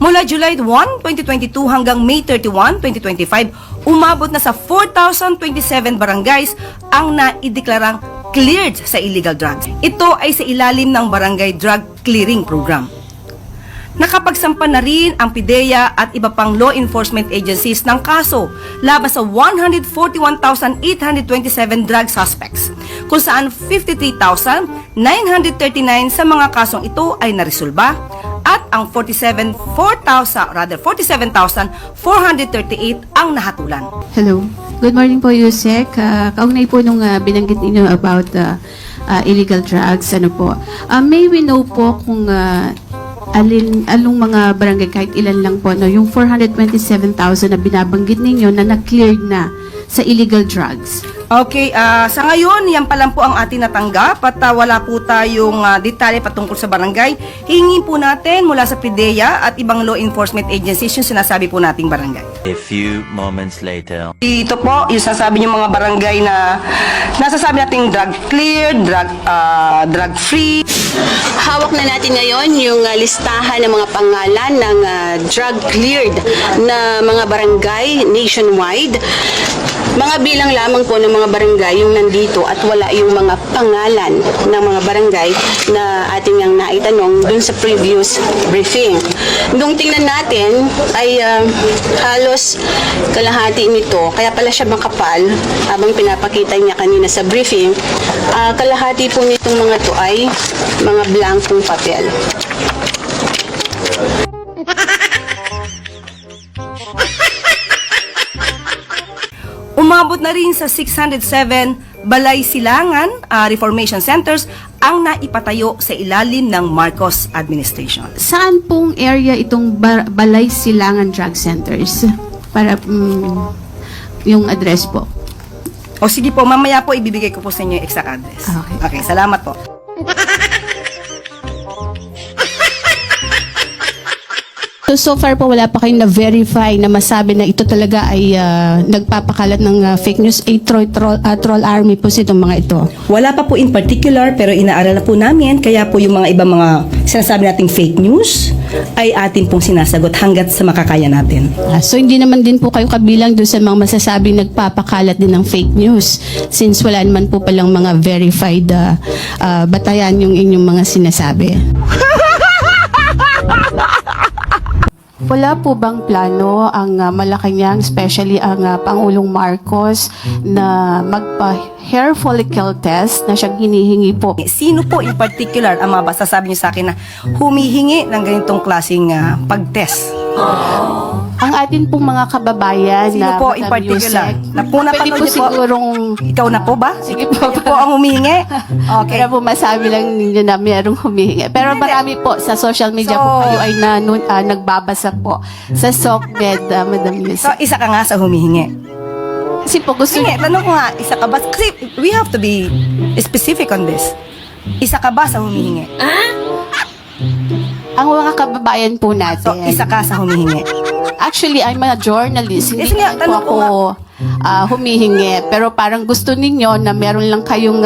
Mula July 1, 2022 hanggang May 31, 2025, umabot na sa 4,027 barangays ang naideklarang cleared sa illegal drugs. Ito ay sa ilalim ng Barangay Drug Clearing Program. Nakapagsampa na rin ang PIDEA at iba pang law enforcement agencies ng kaso laban sa 141,827 drug suspects, kung saan 53,939 sa mga kasong ito ay naresolba at ang 47,438 ang nahatulan. Hello. Good morning po, Yusek. Kaugnay po nung binanggit ninyo about illegal drugs, ano po. May we know po kung along mga barangay, kahit ilan lang po, no, yung 427,000 na binabanggit ninyo na na-cleared na sa illegal drugs. Okay, sa ngayon, yan pa lang po ang ating natanggap at wala po tayong detalye patungkol sa barangay. Hingin po natin mula sa PIDEA at ibang law enforcement agencies yung sinasabi po nating barangay. A few moments later. Ito po, yung sasabi yung mga barangay na nasasabi nating drug cleared, drug free. Hawak na natin ngayon yung listahan ng mga pangalan ng drug cleared na mga barangay nationwide. Mga bilang lamang po ng mga barangay yung nandito at wala yung mga pangalan ng mga barangay na ating ang naitanong dun sa previous briefing. Nung tingnan natin ay halos kalahati nito, kaya pala siya makapal habang pinapakita niya kanina sa briefing. Kalahati po nitong mga to ay mga blankong papel. Umabot na rin sa 607 balay silangan reformation centers ang naipatayo sa ilalim ng Marcos administration. Saan pong area itong Balay Silangan Drug Centers? Para yung address po. O sige po, mamaya po ibibigay ko po sa inyo yung exact address. Okay, salamat po. So far po wala pa kayong na-verify na masabi na ito talaga ay nagpapakalat ng fake news. Troll army po itong mga ito. Wala pa po in particular pero inaaral na po namin kaya po yung mga ibang mga sinasabi nating fake news ay atin pong sinasagot hanggat sa makakaya natin. So hindi naman din po kayo kabilang doon sa mga masasabing nagpapakalat din ng fake news since wala naman po palang mga verified batayan yung inyong mga sinasabi. Wala po bang plano ang Malacanang, especially ang Pangulong Marcos, na magpa-hair follicle test na siyang hinihingi po? Sino po in particular ang masasabi niyo sa akin na humihingi ng ganitong klaseng pag-test? Ang atin pong mga kababayan Sino na po in particular? pwede po sigurong ikaw na po ba? Sige po. Kayo po ang humihingi? Okay. Kaya po masabi lang ninyo na mayroong humihingi. Pero marami po sa social media po kayo ay nagbabasa po sa SOCMED, Madam Yusek. So, isa ka nga sa humihingi. Kasi po gusto Sige, tanong ko nga, isa ka ba? Kasi we have to be specific on this. Isa ka ba sa humihingi? ang mga kababayan po natin. So, isa ka sa humihingi. Actually, I'm a journalist. Hindi Yes, nga, naman po tanong ko ako humihingi. Pero parang gusto ninyo na meron lang kayong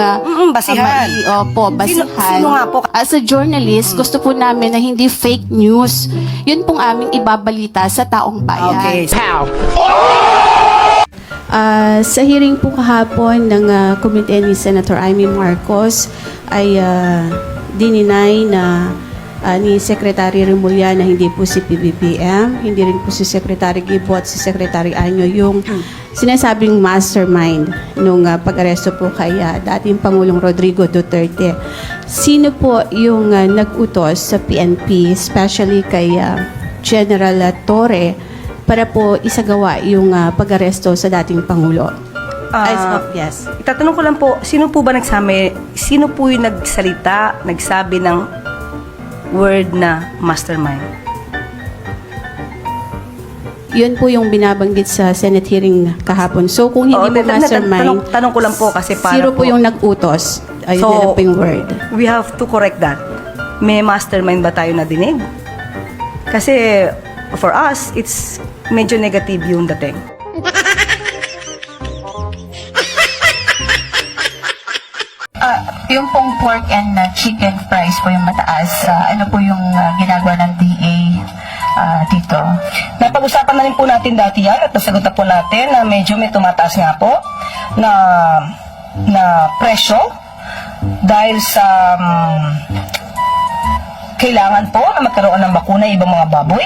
basihan. Opo, basihan. Sino nga po? As a journalist, gusto po namin na hindi fake news. Yun pong aming ibabalita sa taong bayan. Okay. Sa hearing po kahapon ng komite ni Senator Amy Marcos ay dininay na ni Secretary Remulla na hindi po si PBBM, hindi rin po si Secretary Gibo at si Secretary Anyo yung sinasabing mastermind nung pag-aresto po kay dating Pangulong Rodrigo Duterte. Sino po yung nag-utos sa PNP, especially kay General Torre, para po isagawa yung pag-aresto sa dating Pangulo? Yes. Itatanong ko lang po, sino po ba sino po yung nagsabi ng word na mastermind? Yun po yung binabanggit sa Senate hearing kahapon. So, kung hindi po mastermind, tanong ko lang po kasi para zero po yung nag-utos. Ayun na lang po yung word. We have to correct that. May mastermind ba tayo nadinig? Kasi for us, it's medyo negative yung dating. Yung pong pork and chicken price po yung mataas, ano po yung ginagawa ng DA dito. Napag-usapan na rin po natin dati yan at nasagot na po natin na medyo may tumataas nga po na presyo dahil sa kailangan po na magkaroon ng bakuna ibang mga baboy.